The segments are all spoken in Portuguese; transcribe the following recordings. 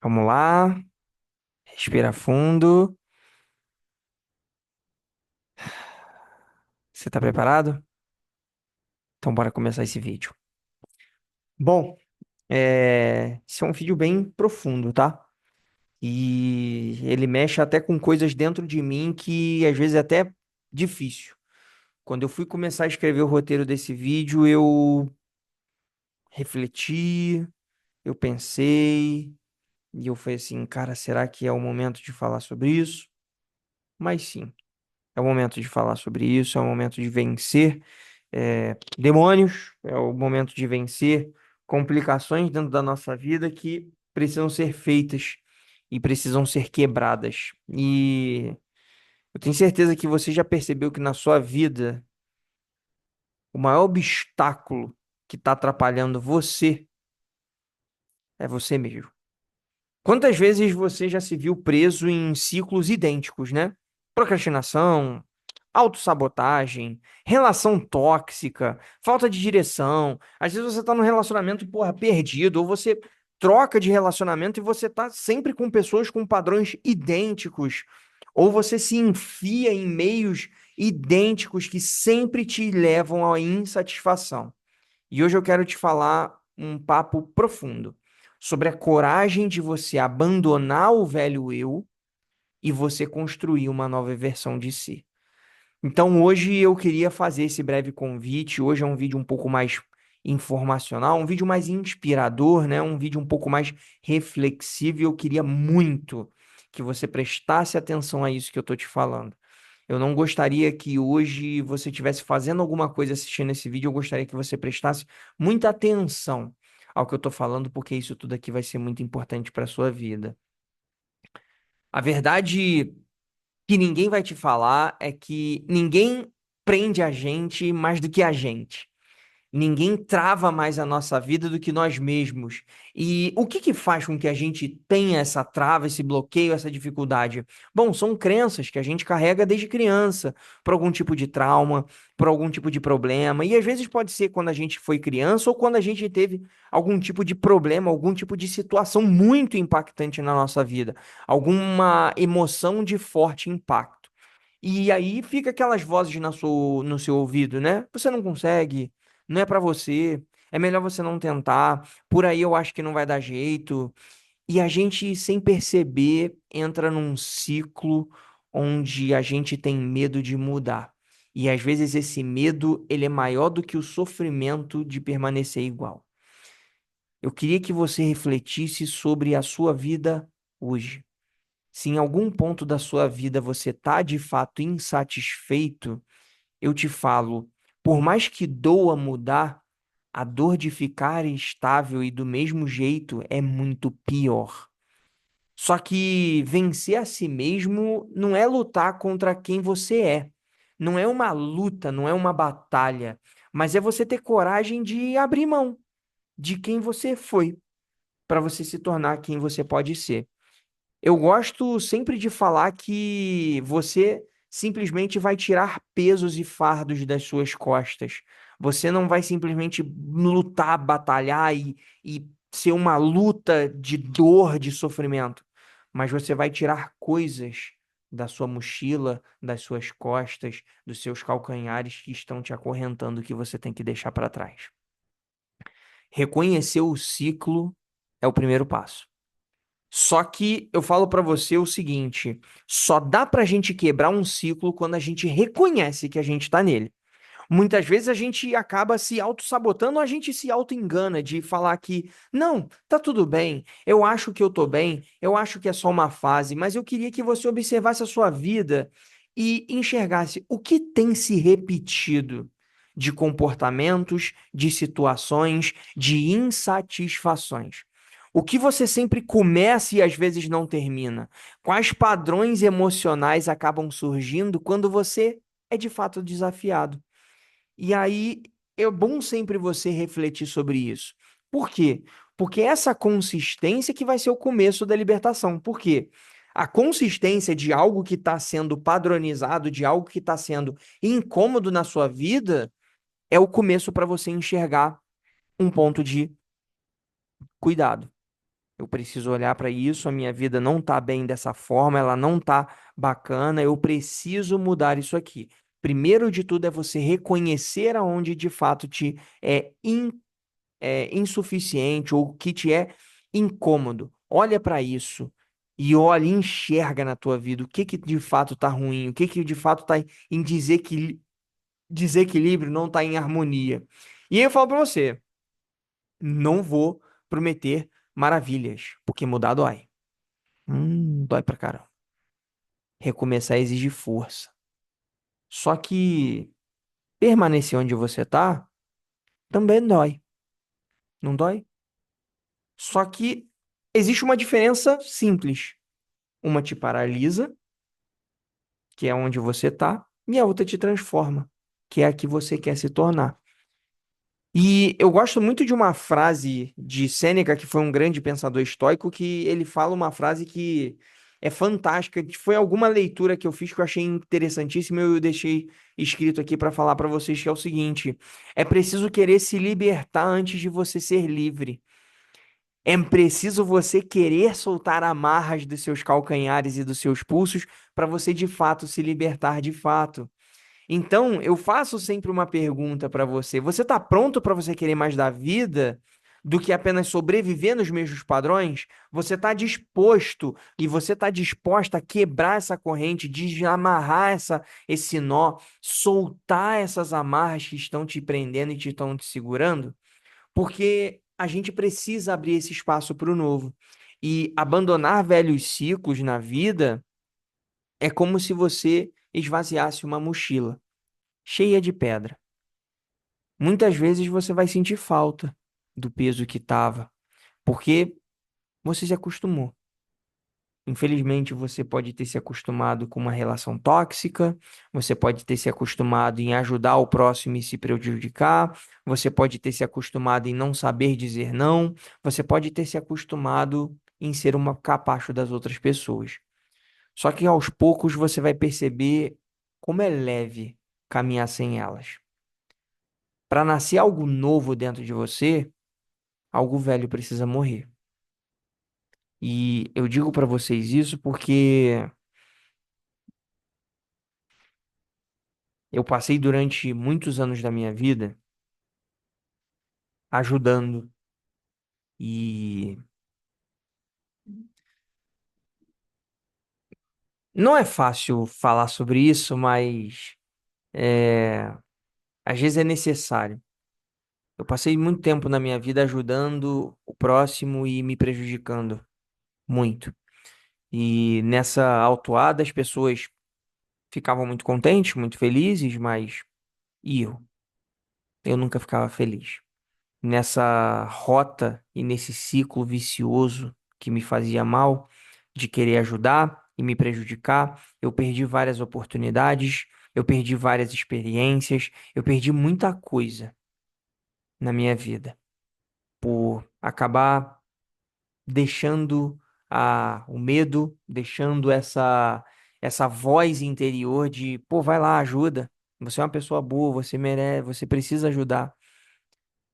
Vamos lá, respira fundo. Você tá preparado? Então bora começar esse vídeo. Bom, esse é um vídeo bem profundo, tá? E ele mexe até com coisas dentro de mim que às vezes é até difícil. Quando eu fui começar a escrever o roteiro desse vídeo, eu refleti, eu pensei, e eu falei assim, cara, será que é o momento de falar sobre isso? Mas sim, é o momento de falar sobre isso, é o momento de vencer demônios, é o momento de vencer complicações dentro da nossa vida que precisam ser feitas e precisam ser quebradas. E eu tenho certeza que você já percebeu que na sua vida o maior obstáculo que está atrapalhando você é você mesmo. Quantas vezes você já se viu preso em ciclos idênticos, né? Procrastinação, autossabotagem, relação tóxica, falta de direção. Às vezes você tá num relacionamento, porra, perdido, ou você troca de relacionamento e você tá sempre com pessoas com padrões idênticos, ou você se enfia em meios idênticos que sempre te levam à insatisfação. E hoje eu quero te falar um papo profundo sobre a coragem de você abandonar o velho eu e você construir uma nova versão de si. Então, hoje eu queria fazer esse breve convite. Hoje é um vídeo um pouco mais informacional, um vídeo mais inspirador, né? Um vídeo um pouco mais reflexivo. E eu queria muito que você prestasse atenção a isso que eu tô te falando. Eu não gostaria que hoje você estivesse fazendo alguma coisa assistindo esse vídeo. Eu gostaria que você prestasse muita atenção ao que eu tô falando, porque isso tudo aqui vai ser muito importante para sua vida. A verdade que ninguém vai te falar é que ninguém prende a gente mais do que a gente. Ninguém trava mais a nossa vida do que nós mesmos. E o que que faz com que a gente tenha essa trava, esse bloqueio, essa dificuldade? Bom, são crenças que a gente carrega desde criança, por algum tipo de trauma, por algum tipo de problema. E às vezes pode ser quando a gente foi criança ou quando a gente teve algum tipo de problema, algum tipo de situação muito impactante na nossa vida, alguma emoção de forte impacto. E aí fica aquelas vozes no seu ouvido, né? Você não consegue, não é pra você, é melhor você não tentar, por aí eu acho que não vai dar jeito. E a gente, sem perceber, entra num ciclo onde a gente tem medo de mudar. E às vezes esse medo, ele é maior do que o sofrimento de permanecer igual. Eu queria que você refletisse sobre a sua vida hoje. Se em algum ponto da sua vida você está de fato insatisfeito, eu te falo, por mais que doa mudar, a dor de ficar estável e do mesmo jeito é muito pior. Só que vencer a si mesmo não é lutar contra quem você é. Não é uma luta, não é uma batalha, mas é você ter coragem de abrir mão de quem você foi para você se tornar quem você pode ser. Eu gosto sempre de falar que você simplesmente vai tirar pesos e fardos das suas costas. Você não vai simplesmente lutar, batalhar e ser uma luta de dor, de sofrimento, mas você vai tirar coisas da sua mochila, das suas costas, dos seus calcanhares que estão te acorrentando que você tem que deixar para trás. Reconhecer o ciclo é o primeiro passo. Só que eu falo pra você o seguinte: só dá pra gente quebrar um ciclo quando a gente reconhece que a gente tá nele. Muitas vezes a gente acaba se auto-sabotando ou a gente se auto-engana de falar que, não, tá tudo bem, eu acho que eu tô bem, eu acho que é só uma fase, mas eu queria que você observasse a sua vida e enxergasse o que tem se repetido de comportamentos, de situações, de insatisfações. O que você sempre começa e às vezes não termina? Quais padrões emocionais acabam surgindo quando você é de fato desafiado? E aí é bom sempre você refletir sobre isso. Por quê? Porque essa consistência que vai ser o começo da libertação. Por quê? A consistência de algo que está sendo padronizado, de algo que está sendo incômodo na sua vida, é o começo para você enxergar um ponto de cuidado. Eu preciso olhar para isso, a minha vida não tá bem dessa forma, ela não tá bacana, eu preciso mudar isso aqui. Primeiro de tudo é você reconhecer aonde de fato te é, é insuficiente ou que te é incômodo. Olha para isso e olha, e enxerga na tua vida o que que de fato tá ruim, o que que de fato tá em desequilíbrio, não tá em harmonia. E aí eu falo para você, não vou prometer maravilhas, porque mudar dói. Dói pra caramba. Recomeçar exige força. Só que permanecer onde você tá também dói. Não dói? Só que existe uma diferença simples. Uma te paralisa, que é onde você tá, e a outra te transforma, que é a que você quer se tornar. E eu gosto muito de uma frase de Sêneca, que foi um grande pensador estoico, que ele fala uma frase que é fantástica, que foi alguma leitura que eu fiz que eu achei interessantíssima e eu deixei escrito aqui para falar para vocês, que é o seguinte: é preciso querer se libertar antes de você ser livre. É preciso você querer soltar amarras dos seus calcanhares e dos seus pulsos para você de fato se libertar de fato. Então, eu faço sempre uma pergunta para você. Você está pronto para você querer mais da vida do que apenas sobreviver nos mesmos padrões? Você está disposto e você está disposta a quebrar essa corrente, desamarrar esse nó, soltar essas amarras que estão te prendendo e te estão te segurando? Porque a gente precisa abrir esse espaço para o novo. E abandonar velhos ciclos na vida é como se você esvaziasse uma mochila cheia de pedra. Muitas vezes você vai sentir falta do peso que estava, porque você se acostumou. Infelizmente, você pode ter se acostumado com uma relação tóxica, você pode ter se acostumado em ajudar o próximo e se prejudicar, você pode ter se acostumado em não saber dizer não, você pode ter se acostumado em ser uma capacho das outras pessoas. Só que aos poucos você vai perceber como é leve caminhar sem elas. Para nascer algo novo dentro de você, algo velho precisa morrer. E eu digo para vocês isso porque eu passei durante muitos anos da minha vida ajudando e não é fácil falar sobre isso, mas é, às vezes é necessário. Eu passei muito tempo na minha vida ajudando o próximo e me prejudicando muito. E nessa autuada as pessoas ficavam muito contentes, muito felizes, mas e eu? Eu nunca ficava feliz. Nessa rota e nesse ciclo vicioso que me fazia mal, de querer ajudar e me prejudicar, eu perdi várias oportunidades, eu perdi várias experiências, eu perdi muita coisa na minha vida por acabar deixando o medo, deixando essa voz interior de, pô, vai lá, ajuda. Você é uma pessoa boa, você merece, você precisa ajudar.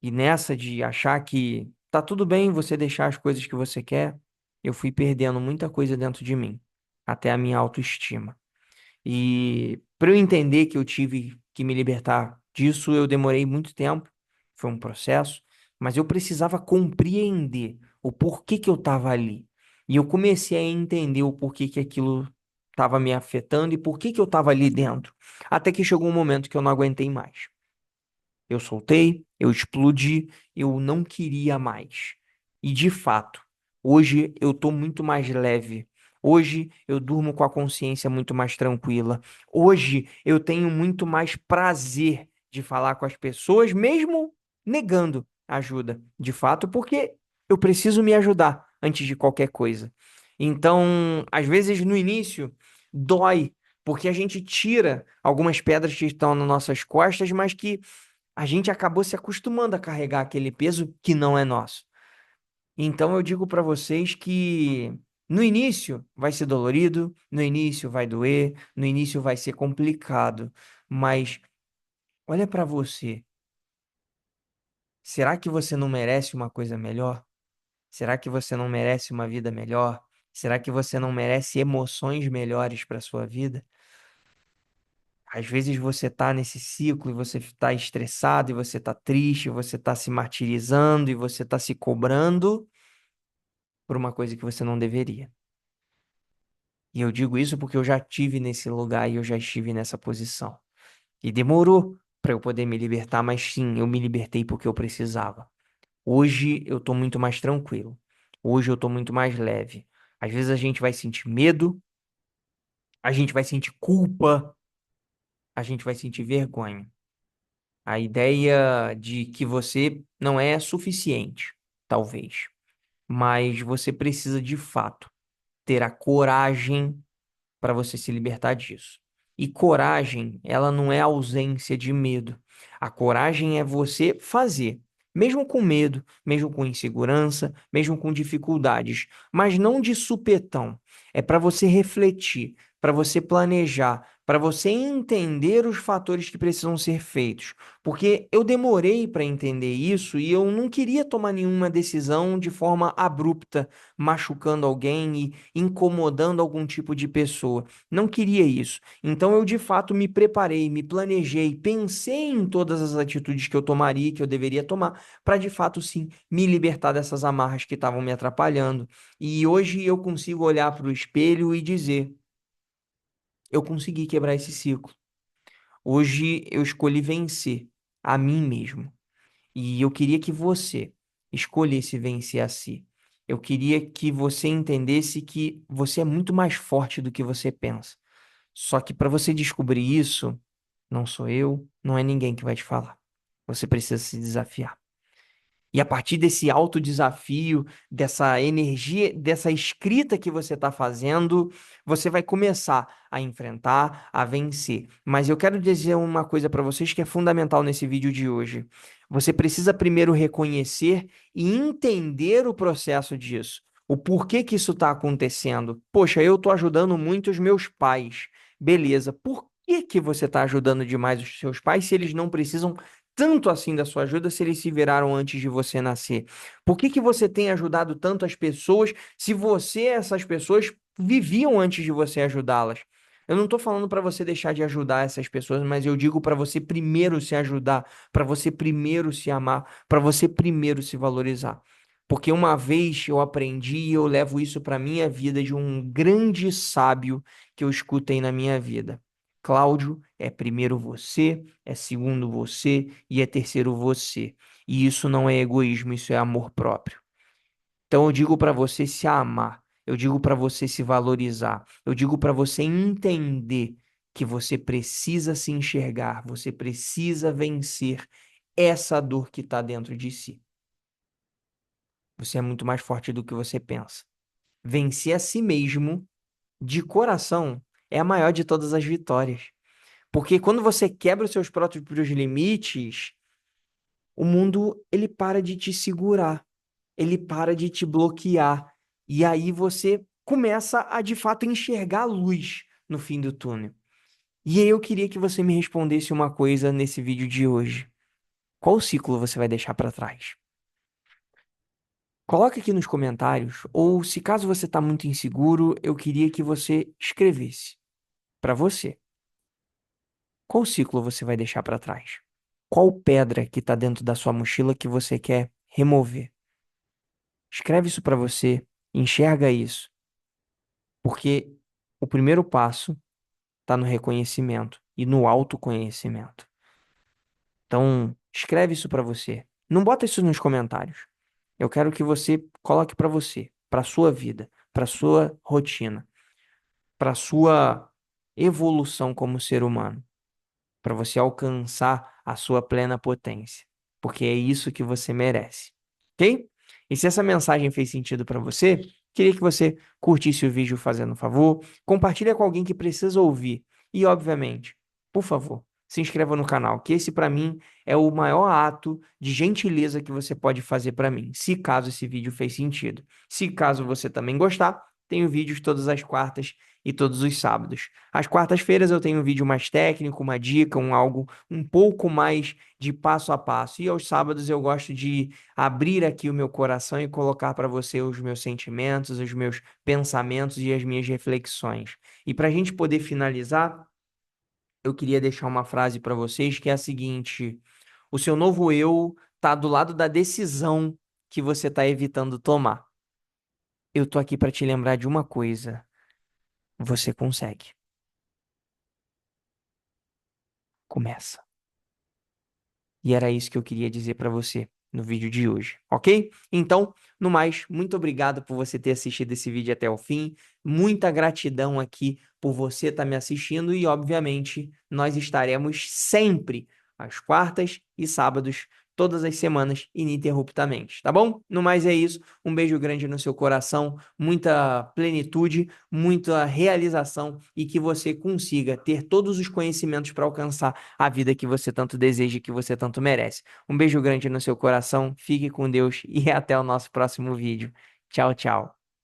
E nessa de achar que tá tudo bem você deixar as coisas que você quer, eu fui perdendo muita coisa dentro de mim, até a minha autoestima. E para eu entender que eu tive que me libertar disso, eu demorei muito tempo, foi um processo, mas eu precisava compreender o porquê que eu estava ali. E eu comecei a entender o porquê que aquilo estava me afetando e por que que eu estava ali dentro. Até que chegou um momento que eu não aguentei mais. Eu soltei, eu explodi, eu não queria mais. E de fato, hoje eu tô muito mais leve. Hoje eu durmo com a consciência muito mais tranquila. Hoje eu tenho muito mais prazer de falar com as pessoas, mesmo negando ajuda, de fato, porque eu preciso me ajudar antes de qualquer coisa. Então, às vezes no início dói, porque a gente tira algumas pedras que estão nas nossas costas, mas que a gente acabou se acostumando a carregar aquele peso que não é nosso. Então eu digo para vocês que no início vai ser dolorido, no início vai doer, no início vai ser complicado, mas olha para você. Será que você não merece uma coisa melhor? Será que você não merece uma vida melhor? Será que você não merece emoções melhores para sua vida? Às vezes você tá nesse ciclo e você tá estressado e você tá triste, você tá se martirizando e você tá se cobrando por uma coisa que você não deveria. E eu digo isso porque eu já tive nesse lugar e eu já estive nessa posição. E demorou para eu poder me libertar, mas sim, eu me libertei porque eu precisava. Hoje eu tô muito mais tranquilo. Hoje eu tô muito mais leve. Às vezes a gente vai sentir medo, a gente vai sentir culpa, a gente vai sentir vergonha. A ideia de que você não é suficiente, talvez, mas você precisa de fato ter a coragem para você se libertar disso. E coragem, ela não é ausência de medo. A coragem é você fazer, mesmo com medo, mesmo com insegurança, mesmo com dificuldades, mas não de supetão. É para você refletir, para você planejar, para você entender os fatores que precisam ser feitos. Porque eu demorei para entender isso e eu não queria tomar nenhuma decisão de forma abrupta, machucando alguém e incomodando algum tipo de pessoa. Não queria isso. Então eu de fato me preparei, me planejei, pensei em todas as atitudes que eu tomaria, que eu deveria tomar, para de fato sim me libertar dessas amarras que estavam me atrapalhando. E hoje eu consigo olhar para o espelho e dizer: eu consegui quebrar esse ciclo. Hoje eu escolhi vencer a mim mesmo. E eu queria que você escolhesse vencer a si. Eu queria que você entendesse que você é muito mais forte do que você pensa. Só que para você descobrir isso, não sou eu, não é ninguém que vai te falar. Você precisa se desafiar. E a partir desse autodesafio, dessa energia, dessa escrita que você está fazendo, você vai começar a enfrentar, a vencer. Mas eu quero dizer uma coisa para vocês que é fundamental nesse vídeo de hoje. Você precisa primeiro reconhecer e entender o processo disso. O porquê que isso está acontecendo. Poxa, eu estou ajudando muito os meus pais. Beleza. Por que que você está ajudando demais os seus pais se eles não precisam tanto assim da sua ajuda se eles se viraram antes de você nascer? Por que que você tem ajudado tanto as pessoas se essas pessoas, viviam antes de você ajudá-las? Eu não estou falando para você deixar de ajudar essas pessoas, mas eu digo para você primeiro se ajudar, para você primeiro se amar, para você primeiro se valorizar. Porque uma vez eu aprendi e eu levo isso para minha vida de um grande sábio que eu escutei na minha vida. Cláudio, é primeiro você, é segundo você e é terceiro você. E isso não é egoísmo, isso é amor próprio. Então eu digo para você se amar, eu digo para você se valorizar, eu digo para você entender que você precisa se enxergar, você precisa vencer essa dor que está dentro de si. Você é muito mais forte do que você pensa. Vencer a si mesmo, de coração, é a maior de todas as vitórias. Porque quando você quebra os seus próprios limites, o mundo ele para de te segurar, ele para de te bloquear. E aí você começa a de fato enxergar a luz no fim do túnel. E aí eu queria que você me respondesse uma coisa nesse vídeo de hoje. Qual ciclo você vai deixar para trás? Coloque aqui nos comentários, ou se caso você está muito inseguro, eu queria que você escrevesse para você. Qual ciclo você vai deixar para trás? Qual pedra que está dentro da sua mochila que você quer remover? Escreve isso para você, enxerga isso, porque o primeiro passo está no reconhecimento e no autoconhecimento. Então, escreve isso para você. Não bota isso nos comentários. Eu quero que você coloque para você, para sua vida, para sua rotina, para sua evolução como ser humano, para você alcançar a sua plena potência, porque é isso que você merece, ok? E se essa mensagem fez sentido para você, queria que você curtisse o vídeo fazendo um favor, compartilhe com alguém que precisa ouvir e, obviamente, por favor, se inscreva no canal, que esse para mim é o maior ato de gentileza que você pode fazer para mim, se caso esse vídeo fez sentido. Se caso você também gostar, tenho vídeos todas as quartas e todos os sábados. Às quartas-feiras eu tenho um vídeo mais técnico, uma dica, um algo um pouco mais de passo a passo. E aos sábados eu gosto de abrir aqui o meu coração e colocar para você os meus sentimentos, os meus pensamentos e as minhas reflexões. E para a gente poder finalizar, eu queria deixar uma frase para vocês que é a seguinte: o seu novo eu está do lado da decisão que você está evitando tomar. Eu tô aqui para te lembrar de uma coisa: você consegue. Começa. E era isso que eu queria dizer para você no vídeo de hoje, ok? Então, no mais, muito obrigado por você ter assistido esse vídeo até o fim. Muita gratidão aqui por você estar me assistindo e, obviamente, nós estaremos sempre às quartas e sábados, todas as semanas, ininterruptamente, tá bom? No mais é isso. Um beijo grande no seu coração, muita plenitude, muita realização e que você consiga ter todos os conhecimentos para alcançar a vida que você tanto deseja e que você tanto merece. Um beijo grande no seu coração, fique com Deus e até o nosso próximo vídeo. Tchau, tchau.